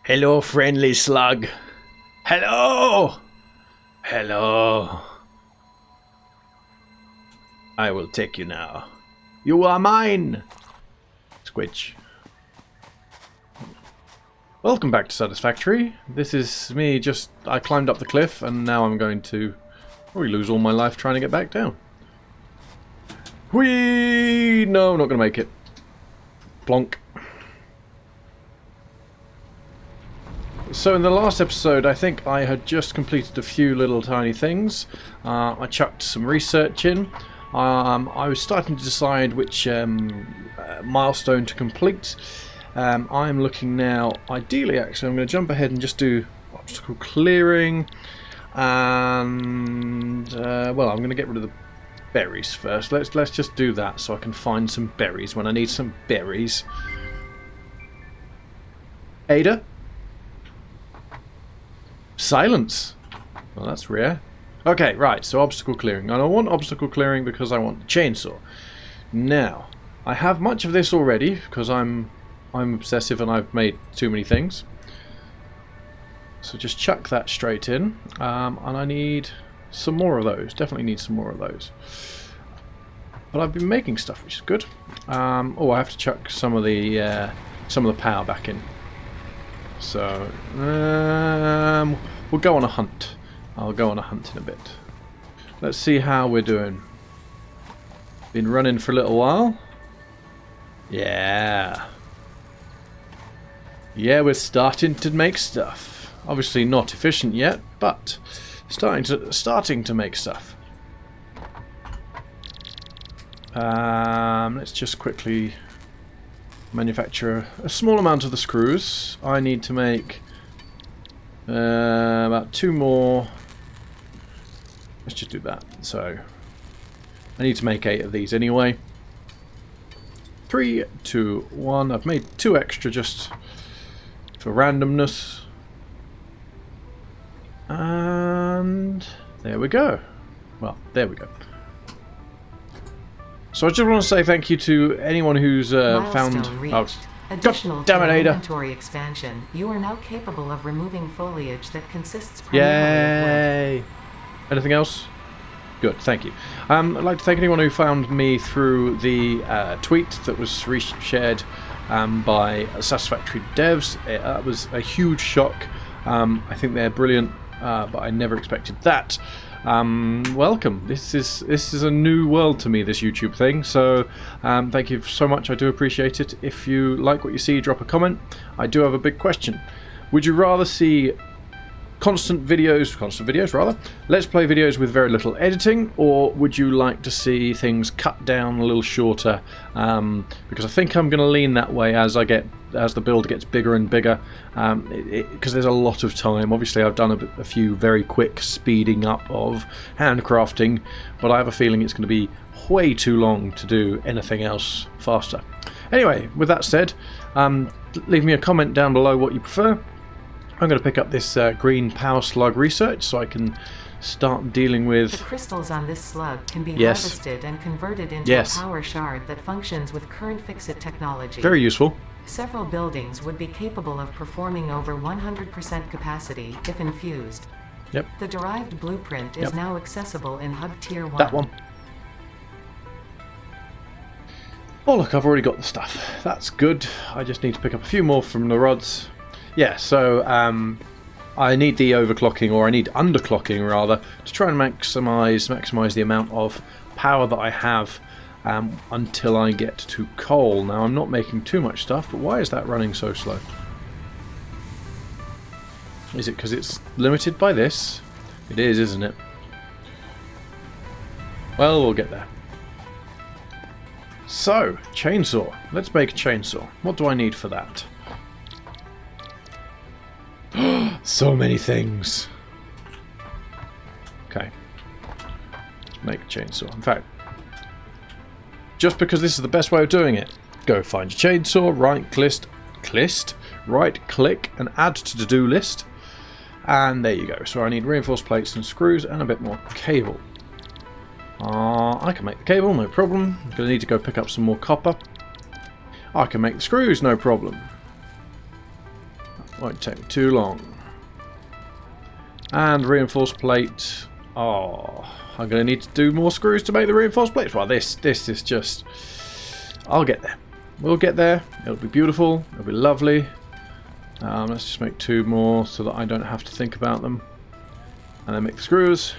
Hello, friendly slug. Hello! Hello. I will take you now. You are mine! Squidge. Welcome back to Satisfactory. This is me I climbed up the cliff and now I'm going to probably lose all my life trying to get back down. Whee! No, I'm not going to make it. Plonk. So in the last episode, I think I had just completed a few little tiny things. I chucked some research in. I was starting to decide which milestone to complete. I'm looking now, ideally actually, I'm going to jump ahead and just do obstacle clearing. And, well, I'm going to get rid of the berries first. Let's just do that so I can find some berries when I need some berries. Ada? Silence. Well, that's rare. Okay, right, so obstacle clearing. And I want obstacle clearing because I want the chainsaw. Now, I have much of this already because I'm obsessive and I've made too many things. So just chuck that straight in. And I need some more of those. Definitely need some more of those. But I've been making stuff, which is good. Oh, I have to chuck some of the power back in. So, we'll go on a hunt. I'll go on a hunt in a bit. Let's see how we're doing. Been running for a little while. Yeah. Yeah, we're starting to make stuff. Obviously not efficient yet, but starting to make stuff. Let's just quickly manufacture a small amount of the screws. I need to make about 2 more. Let's just do that. So I need to make 8 of these anyway. 3, 2, 1. I've made 2 extra just for randomness. And there we go. Well, there we go. So I just want to say thank you to anyone who's found... Additional damn it, Ada. inventory expansion. You are now capable of removing foliage that consists primarily Yay! of wood. Anything else? Good, thank you. I'd like to thank anyone who found me through the tweet that was shared by Satisfactory devs. That was a huge shock. I think they're brilliant, but I never expected that. Welcome. This is a new world to me, this YouTube thing, so thank you so much. I do appreciate it. If you like what you see, drop a comment. I do have a big question. Would you rather see constant videos rather, let's play videos with very little editing, or would you like to see things cut down a little shorter? Because I think I'm going to lean that way as the build gets bigger and bigger, because there's a lot of time. Obviously I've done a few very quick speeding up of handcrafting, but I have a feeling it's going to be way too long to do anything else faster. Anyway, with that said, leave me a comment down below what you prefer. I'm going to pick up this green power slug research so I can start dealing with... The crystals on this slug can be harvested and converted into a power shard that functions with current fix-it technology. Very useful. Several buildings would be capable of performing over 100% capacity if infused. Yep. The derived blueprint is now accessible in Hub Tier 1. That one. Oh look, I've already got the stuff. That's good. I just need to pick up a few more from the rods. Yeah, so I need the overclocking, or I need underclocking rather, to try and maximize the amount of power that I have until I get to coal. Now I'm not making too much stuff, but why is that running so slow? Is it because it's limited by this? It is, isn't it? Well, we'll get there. So, chainsaw. Let's make a chainsaw. What do I need for that? So many things. Okay. Let's make a chainsaw. In fact, just because this is the best way of doing it, go find your chainsaw, right click and add to to-do list, and there you go. So I need reinforced plates and screws and a bit more cable. I can make the cable, no problem. I'm going to need to go pick up some more copper. I can make the screws, no problem. Won't take me too long. And reinforced plate. Oh, I'm going to need to do more screws to make the reinforced plates. Well, this is just... I'll get there. We'll get there. It'll be beautiful. It'll be lovely. Let's just make 2 more so that I don't have to think about them. And then make the screws.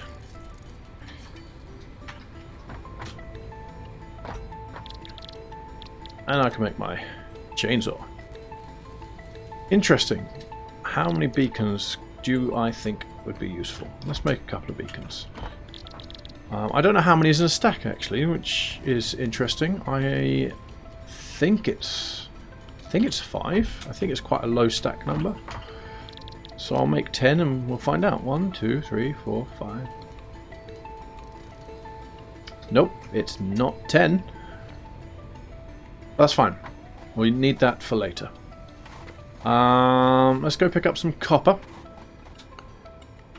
And I can make my chainsaw. Interesting. How many beacons do I think would be useful? Let's make a couple of beacons. I don't know how many is in a stack actually, which is interesting. I think it's 5. I think it's quite a low stack number. So I'll make 10 and we'll find out. 1, 2, 3, 4, 5. Nope, it's not 10. That's fine. We need that for later. Let's go pick up some copper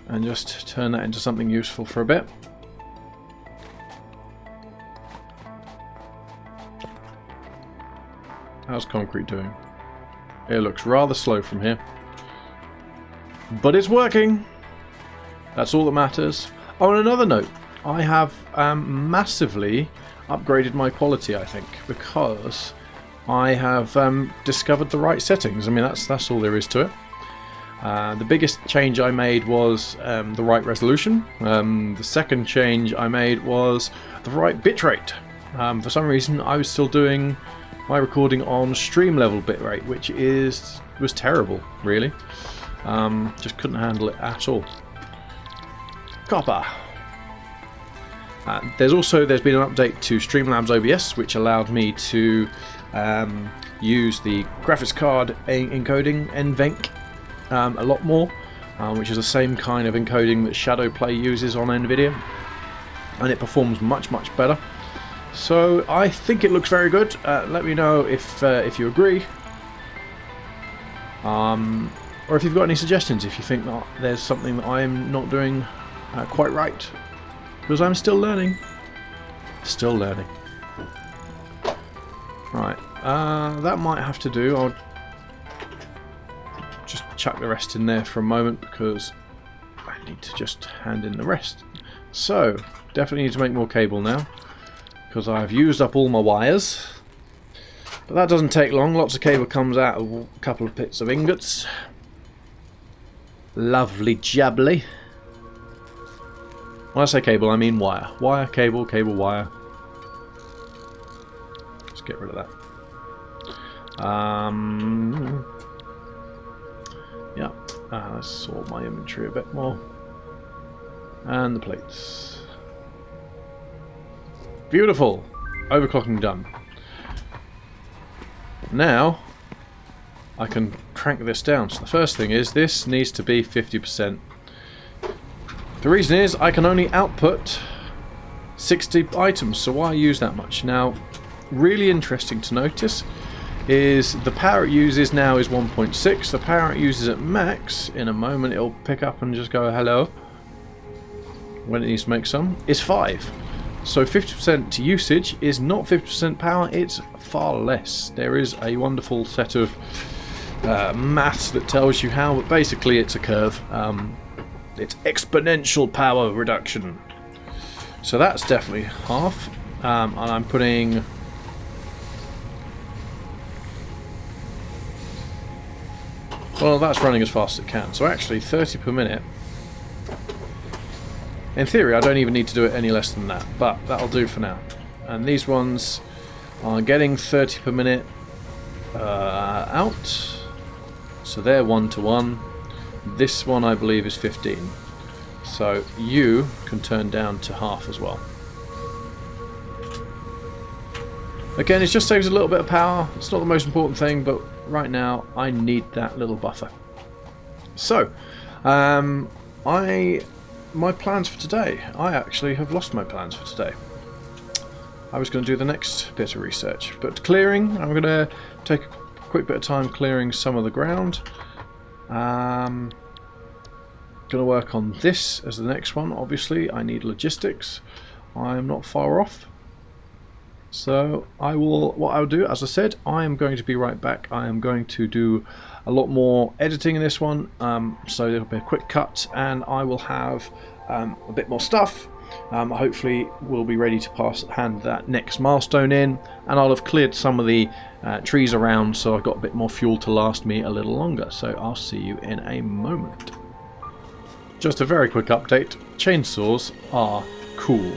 and just turn that into something useful for a bit. How's concrete doing? It looks rather slow from here. But it's working! That's all that matters. Oh, on another note, I have massively upgraded my quality, I think, because I have discovered the right settings. I mean, that's all there is to it. The biggest change I made was the right resolution. The second change I made was the right bitrate. For some reason, I was still doing my recording on stream level bitrate, which was terrible, really. Just couldn't handle it at all. Copper. There's been an update to Streamlabs OBS, which allowed me to use the graphics card encoding NVENC a lot more, which is the same kind of encoding that Shadowplay uses on NVIDIA, and it performs much better. So I think it looks very good. Let me know if you agree, or if you've got any suggestions, if you think that there's something that I'm not doing quite right, because I'm still learning. Still learning. Right, that might have to do. I'll just chuck the rest in there for a moment because I need to just hand in the rest. So, definitely need to make more cable now because I've used up all my wires. But that doesn't take long. Lots of cable comes out of a couple of bits of ingots. Lovely jubbly. When I say cable, I mean wire. Wire, cable, cable, wire. Let's get rid of that. Yeah, let's sort my inventory a bit more. And the plates. Beautiful! Overclocking done. Now, I can crank this down. So the first thing is, this needs to be 50%. The reason is, I can only output 60 items, so why use that much? Now, really interesting to notice is the power it uses now is 1.6. The power it uses at max, in a moment it'll pick up and just go hello when it needs to make some, is 5. So 50% usage is not 50% power, it's far less. There is a wonderful set of maths that tells you how, but basically it's a curve. It's exponential power reduction. So that's definitely half. And I'm putting... Well, that's running as fast as it can. So actually 30 per minute. In theory, I don't even need to do it any less than that, but that'll do for now. And these ones are getting 30 per minute out. So they're 1 to 1. This one, I believe, is 15. So you can turn down to half as well. Again, it just saves a little bit of power. It's not the most important thing, but right now I need that little buffer. So, my plans for today. I actually have lost my plans for today. I was going to do the next bit of research, but clearing, I'm going to take a quick bit of time clearing some of the ground. Going to work on this as the next one. Obviously, I need logistics. I'm not far off. So what I'll do, as I said, I am going to be right back. I am going to do a lot more editing in this one, so it'll be a quick cut, and I will have a bit more stuff. Hopefully we'll be ready to hand that next milestone in, and I'll have cleared some of the trees around, so I've got a bit more fuel to last me a little longer. So I'll see you in a moment. Just a very quick update. Chainsaws are cool.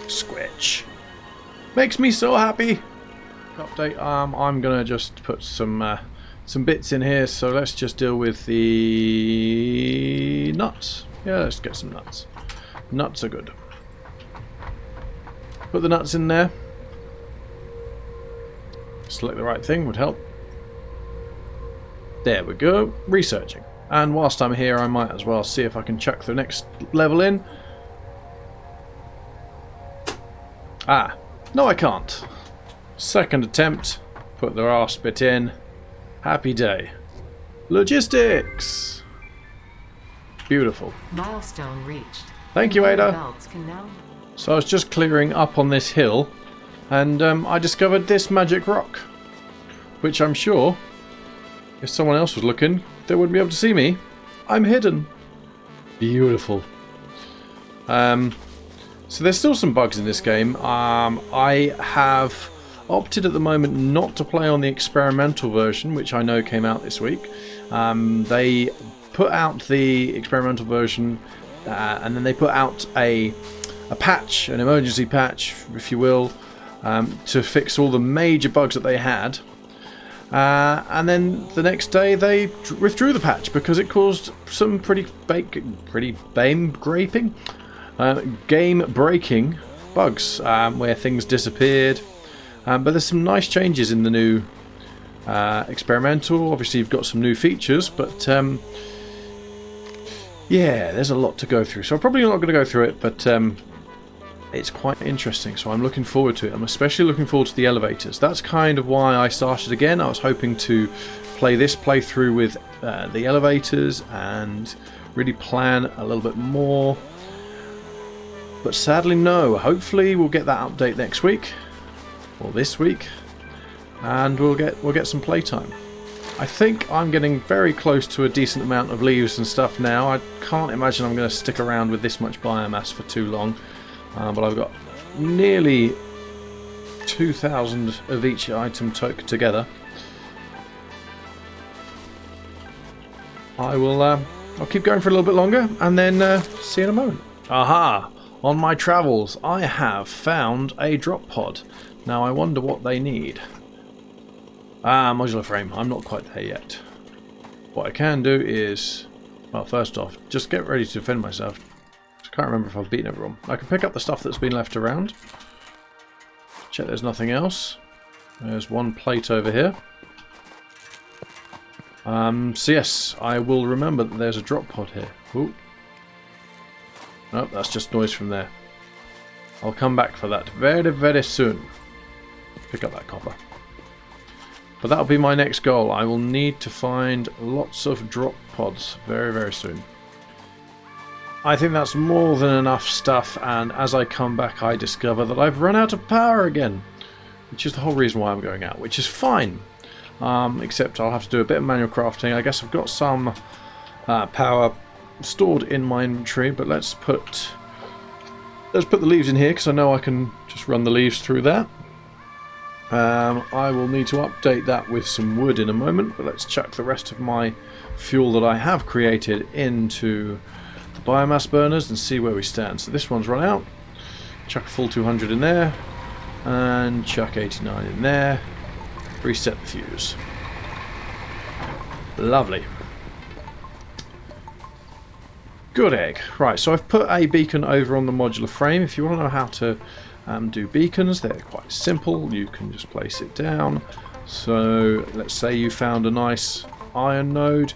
Squitch. Makes me so happy. Update. I'm gonna just put some bits in here. So let's just deal with the nuts. Yeah, let's get some nuts. Nuts are good. Put the nuts in there. Select the right thing would help. There we go. Researching. And whilst I'm here, I might as well see if I can chuck the next level in. Ah. No, I can't. Second attempt. Put the last bit in. Happy day. Logistics. Beautiful. Milestone reached. Thank you, Ada. So I was just clearing up on this hill, and I discovered this magic rock, which I'm sure, if someone else was looking, they wouldn't be able to see me. I'm hidden. Beautiful. So there's still some bugs in this game. I have opted at the moment not to play on the experimental version, which I know came out this week. They put out the experimental version, and then they put out a patch, an emergency patch, if you will, to fix all the major bugs that they had. And then the next day they withdrew the patch because it caused some pretty game-breaking bugs, where things disappeared. But there's some nice changes in the new experimental. Obviously you've got some new features, but yeah, there's a lot to go through. So I'm probably not going to go through it, but it's quite interesting, so I'm looking forward to it. I'm especially looking forward to the elevators. That's kind of why I started again. I was hoping to play this playthrough with the elevators and really plan a little bit more. But sadly no. Hopefully we'll get that update next week, or this week, and we'll get some playtime. I think I'm getting very close to a decent amount of leaves and stuff now. I can't imagine I'm going to stick around with this much biomass for too long. But I've got nearly 2,000 of each item together. I'll keep going for a little bit longer, and then see you in a moment. Aha! On my travels, I have found a drop pod. Now I wonder what they need. Modular frame. I'm not quite there yet. What I can do is, well, first off, just get ready to defend myself. I can't remember if I've beaten everyone. I can pick up the stuff that's been left around. Check there's nothing else. There's one plate over here. So yes, I will remember that there's a drop pod here. Ooh. Nope, that's just noise from there. I'll come back for that very, very soon. Pick up that copper. But that'll be my next goal. I will need to find lots of drop pods very, very soon. I think that's more than enough stuff, and as I come back I discover that I've run out of power again, which is the whole reason why I'm going out, which is fine. Except I'll have to do a bit of manual crafting. I guess I've got some power stored in my inventory, but let's put the leaves in here because I know I can just run the leaves through that. I will need to update that with some wood in a moment, but let's chuck the rest of my fuel that I have created into the biomass burners and see where we stand. So this one's run out. Chuck a full 200 in there, and chuck 89 in there. Reset the fuse. Lovely. Good egg. Right, so I've put a beacon over on the modular frame. If you want to know how to do beacons, they're quite simple. You can just place it down. So let's say you found a nice iron node,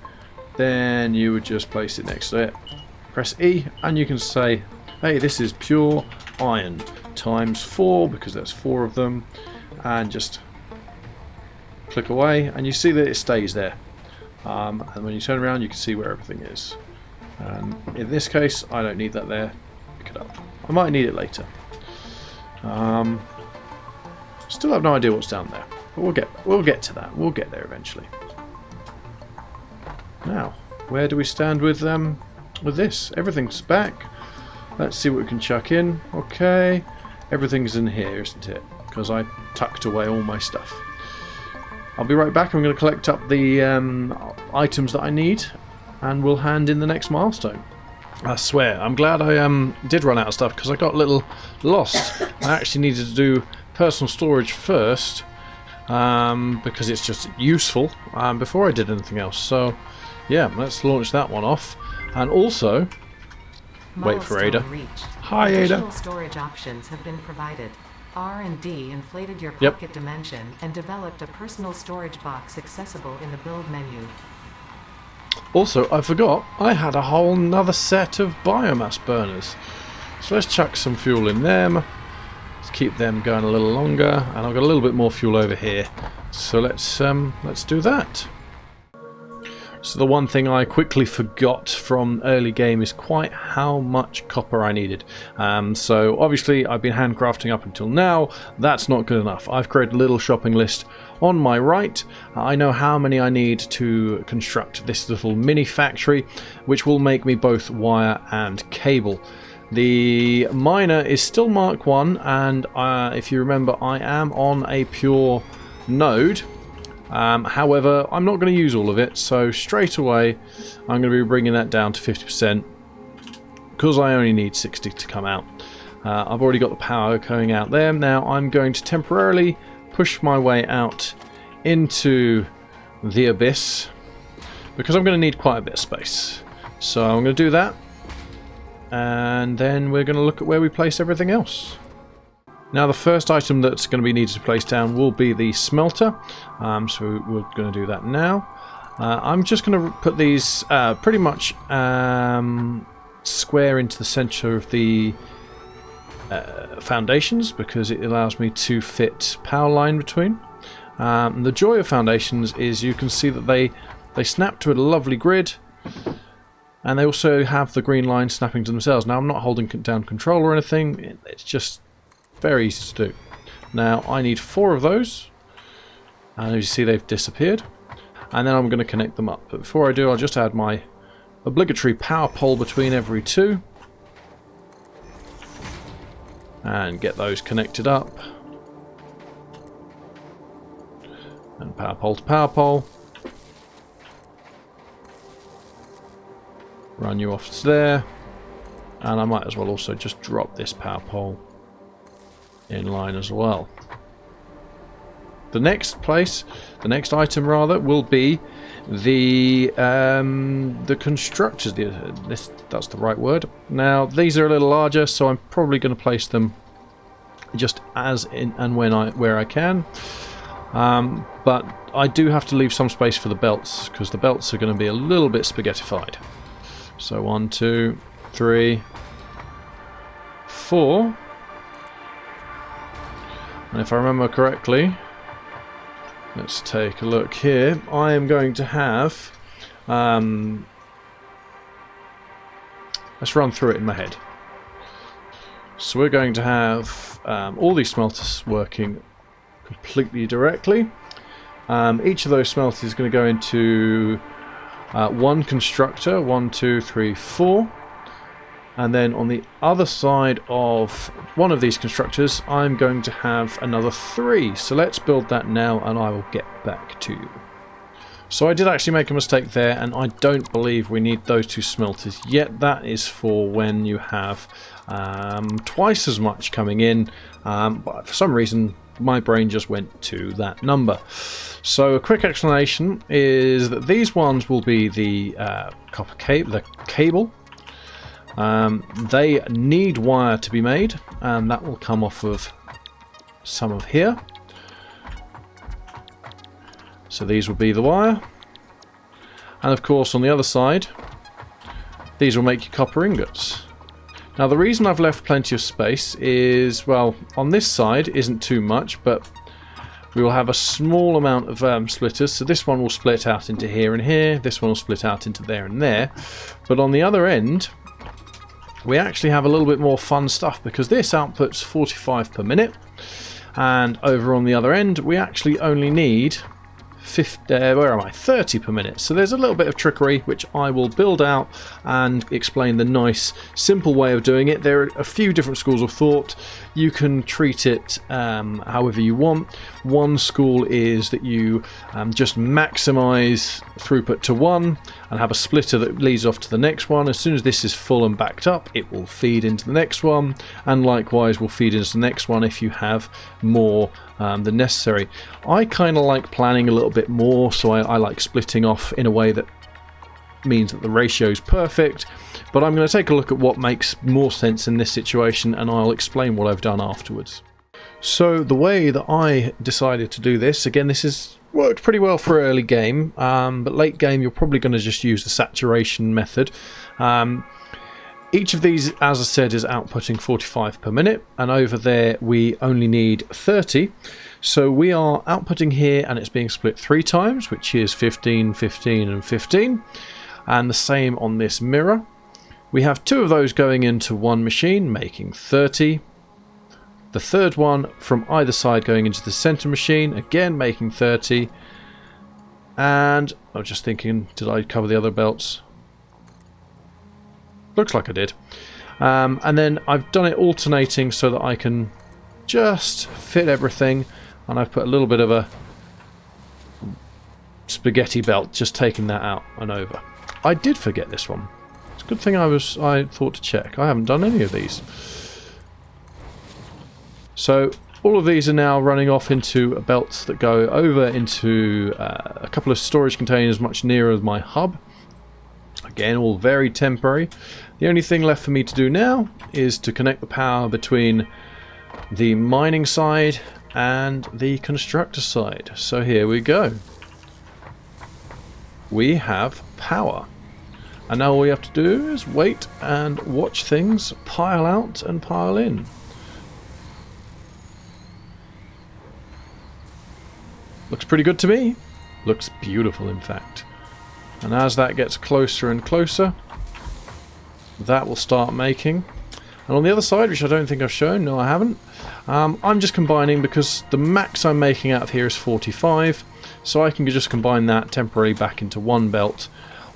then you would just place it next to it. Press E and you can say, hey, this is pure iron times 4, because there's 4 of them, and just click away and you see that it stays there. And when you turn around you can see where everything is. And in this case I don't need that there. Pick it up. I might need it later. Still have no idea what's down there, but we'll get to that. We'll get there eventually. Now, where do we stand with this? Everything's back. Let's see what we can chuck in. Okay, everything's in here, isn't it? Because I tucked away all my stuff. I'll be right back. I'm going to collect up the items that I need, and we'll hand in the next milestone. I swear, I'm glad I did run out of stuff because I got a little lost. I actually needed to do personal storage first because it's just useful before I did anything else. So, yeah, let's launch that one off. And also, wait for Ada. Hi, Ada. Additional storage options have been provided. R&D inflated your pocket dimension and developed a personal storage box accessible in the build menu. Also, I forgot, I had a whole nother set of biomass burners. So let's chuck some fuel in them. Let's keep them going a little longer, and I've got a little bit more fuel over here. So let's do that. So the one thing I quickly forgot from early game is quite how much copper I needed. So obviously I've been handcrafting up until now. That's not good enough. I've created a little shopping list on my right. I know how many I need to construct this little mini factory, which will make me both wire and cable. The miner is still Mark 1, and if you remember, I am on a pure node. However, I'm not going to use all of it, so straight away I'm going to be bringing that down to 50% because I only need 60 to come out. I've already got the power going out there. Now I'm going to temporarily push my way out into the abyss because I'm going to need quite a bit of space. So I'm going to do that, and then we're going to look at where we place everything else. Now the first item that's going to be needed to place down will be the smelter, so we're going to do that now. I'm just going to put these pretty much square into the center of the foundations because it allows me to fit power line between. The joy of foundations is you can see that they snap to a lovely grid, and they also have the green line snapping to themselves. Now I'm not holding down control or anything, it's just very easy to do. Now I need 4 of those, and as you see they've disappeared, and then I'm going to connect them up. But before I do, I'll just add my obligatory power pole between every 2 and get those connected up, and power pole to power pole, run you off to there, and I might as well also just drop this power pole in line as well. The next item rather, will be the constructors. That's the right word. Now these are a little larger, so I'm probably going to place them just as in and where I can. But I do have to leave some space for the belts because the belts are going to be a little bit spaghettified. So 1, 2, 3, 4. And if I remember correctly, let's take a look here. I am going to have... let's run through it in my head. So we're going to have all these smelters working completely directly. Each of those smelters is going to go into one constructor, 1, 2, 3, 4. And then on the other side of one of these constructors, I'm going to have another 3. So let's build that now, and I will get back to you. So I did actually make a mistake there, and I don't believe we need those 2 smelters yet. That is for when you have twice as much coming in, but for some reason my brain just went to that number. So a quick explanation is that these ones will be the cable. They need wire to be made, and that will come off of some of here. So these will be the wire, and of course on the other side these will make your copper ingots. Now the reason I've left plenty of space is, well, on this side isn't too much, but we will have a small amount of splitters. So this one will split out into here and here, this one will split out into there and there, but on the other end we actually have a little bit more fun stuff because this outputs 45 per minute. And over on the other end, we actually only need 30 per minute. So there's a little bit of trickery which I will build out and explain the nice simple way of doing it. There are a few different schools of thought. You can treat it however you want. One school is that you just maximize throughput to 1 and have a splitter that leads off to the next one. As soon as this is full and backed up, it will feed into the next one, and likewise will feed into the next one if you have more than necessary. I kind of like planning a little bit more, so I like splitting off in a way that means that the ratio is perfect, but I'm going to take a look at what makes more sense in this situation, and I'll explain what I've done afterwards. So the way that I decided to do this, again, this has worked pretty well for early game, but late game you're probably going to just use the saturation method. Each of these, as I said, is outputting 45 per minute, and over there we only need 30. So we are outputting here, and it's being split 3 times, which is 15, 15 and 15. And the same on this mirror. We have 2 of those going into one machine, making 30. The third one from either side going into the center machine, again making 30. And I was just thinking, did I cover the other belts? Looks like I did. And then I've done it alternating so that I can just fit everything, and I've put a little bit of a spaghetti belt, just taking that out and over. I did forget this one. It's a good thing I thought to check. I haven't done any of these. So all of these are now running off into belts that go over into a couple of storage containers much nearer my hub. Again, all very temporary. The only thing left for me to do now is to connect the power between the mining side and the constructor side. So here we go. We have power. And now all we have to do is wait and watch things pile out and pile in. Looks pretty good to me. Looks beautiful, in fact. And as that gets closer and closer, that will start making. And on the other side, which I don't think I've shown, no I haven't, I'm just combining because the max I'm making out of here is 45, so I can just combine that temporarily back into one belt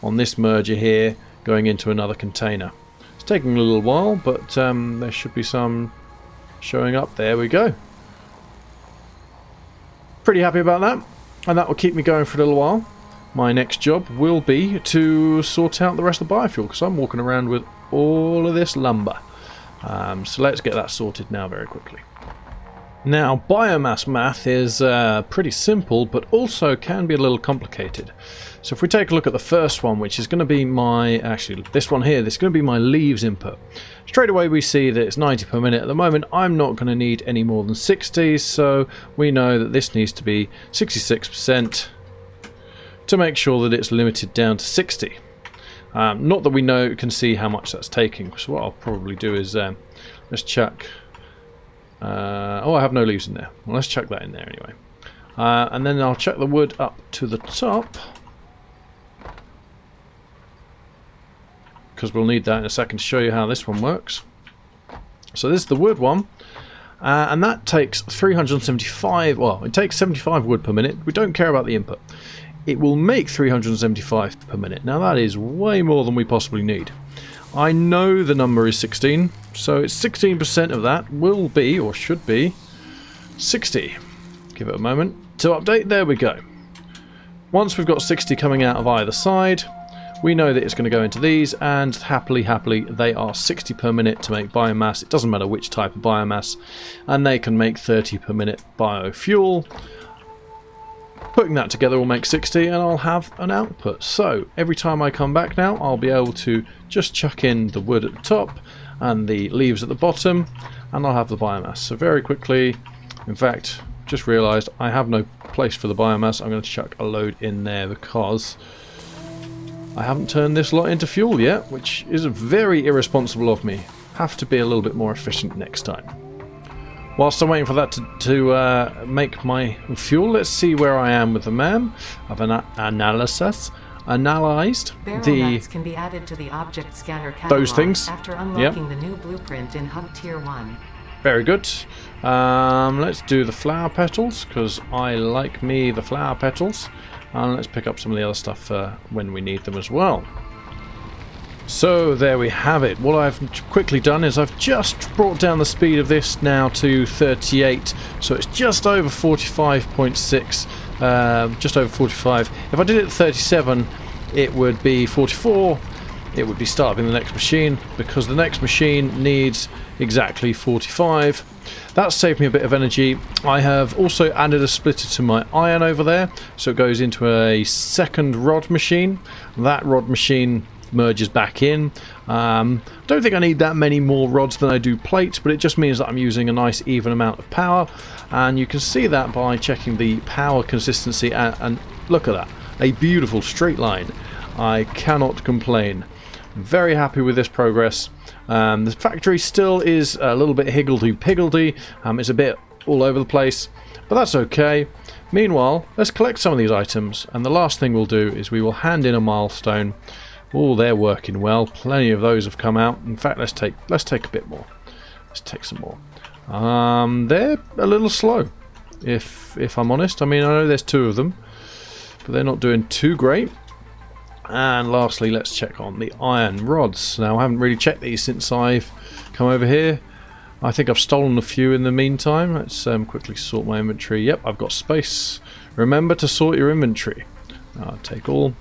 on this merger here, going into another container. It's taking a little while, but there should be some showing up. There we go. Pretty happy about that, and that will keep me going for a little while. My next job will be to sort out the rest of the biofuel, because I'm walking around with all of this lumber. So let's get that sorted now very quickly. Now, biomass math is pretty simple, but also can be a little complicated. So if we take a look at the first one, which is going to be this one here, this is going to be my leaves input. Straight away we see that it's 90 per minute. At the moment I'm not going to need any more than 60, so we know that this needs to be 66% to make sure that it's limited down to 60. Not that we can see how much that's taking, so what I'll probably do is let's chuck oh, I have no leaves in there. Well, let's chuck that in there anyway. And then I'll chuck the wood up to the top, because we'll need that in a second to show you how this one works. So this is the wood one, and that takes 375, well, it takes 75 wood per minute. We don't care about the input. It will make 375 per minute. Now that is way more than we possibly need. I know the number is 16, so it's 16% of that will be, or should be, 60. Give it a moment to update. There we go. Once we've got 60 coming out of either side, we know that it's going to go into these, and happily they are 60 per minute to make biomass. It doesn't matter which type of biomass, and they can make 30 per minute biofuel. Putting that together will make 60, and I'll have an output. So every time I come back now, I'll be able to just chuck in the wood at the top and the leaves at the bottom, and I'll have the biomass. So very quickly, in fact, just realised I have no place for the biomass. I'm going to chuck a load in there because I haven't turned this lot into fuel yet, which is very irresponsible of me. Have to be a little bit more efficient next time. Whilst I'm waiting for that to make my fuel, let's see where I am with the MAM. I've analyzed Barrel can be added to the object scanner catalog those things. after unlocking the new blueprint in Hub Tier 1. Very good. Let's do the flower petals, because I like me the flower petals. And let's pick up some of the other stuff when we need them as well. So there we have it. What I've quickly done is I've just brought down the speed of this now to 38, so it's just over 45.6, just over 45. If I did it at 37, it would be 44. It would be starting the next machine, because the next machine needs exactly 45. That saved me a bit of energy. I have also added a splitter to my iron over there, so it goes into a second rod machine. That rod machine merges back in. Don't think I need that many more rods than I do plates, but it just means that I'm using a nice even amount of power, and you can see that by checking the power consistency, and look at that, a beautiful straight line. I cannot complain. Very happy with this progress. The factory still is a little bit higgledy-piggledy. It's a bit all over the place, but that's okay. Meanwhile, let's collect some of these items, and the last thing we'll do is we will hand in a milestone. Oh, they're working well. Plenty of those have come out. In fact, let's take a bit more. Let's take some more. They're a little slow, if I'm honest. I mean, I know there's 2 of them, but they're not doing too great. And lastly, let's check on the iron rods. Now, I haven't really checked these since I've come over here. I think I've stolen a few in the meantime. Let's quickly sort my inventory. Yep, I've got space. Remember to sort your inventory. I'll take all.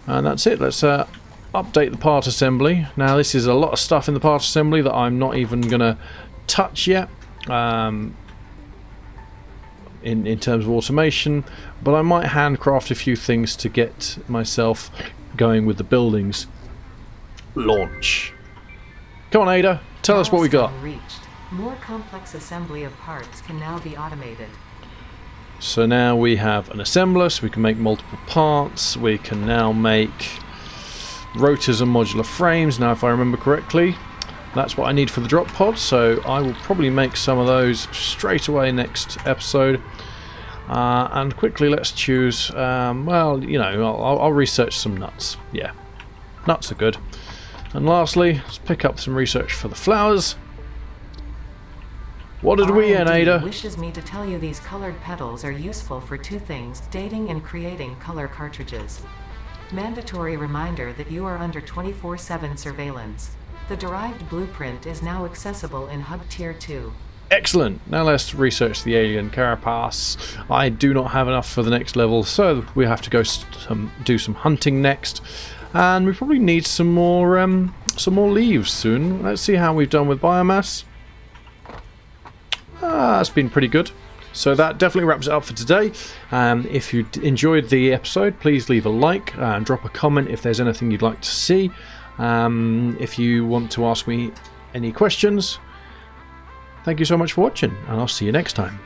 And that's it. Let's update the part assembly. Now, this is a lot of stuff in the part assembly that I'm not even going to touch yet. In terms of automation, but I might handcraft a few things to get myself going with the buildings. Launch. Come on, Ada, tell us what we got. Reached. More complex assembly of parts can now be automated. So now we have an assembler, so we can make multiple parts. We can now make rotors and modular frames. Now, if I remember correctly, that's what I need for the drop pod, so I will probably make some of those straight away next episode. And quickly, let's choose, well, you know, I'll research some nuts. Yeah, nuts are good. And lastly, let's pick up some research for the flowers. What did we in, Ada? Wishes me to tell you these colored petals are useful for 2 things: dating and creating color cartridges. Mandatory reminder that you are under 24/7 surveillance. The derived blueprint is now accessible in Hub Tier 2. Excellent. Now let's research the alien carapace. I do not have enough for the next level, so we have to go do some hunting next, and we probably need some more leaves soon. Let's see how we've done with biomass. That's been pretty good. So that definitely wraps it up for today. If you enjoyed the episode, please leave a like and drop a comment if there's anything you'd like to see. If you want to ask me any questions, thank you so much for watching, and I'll see you next time.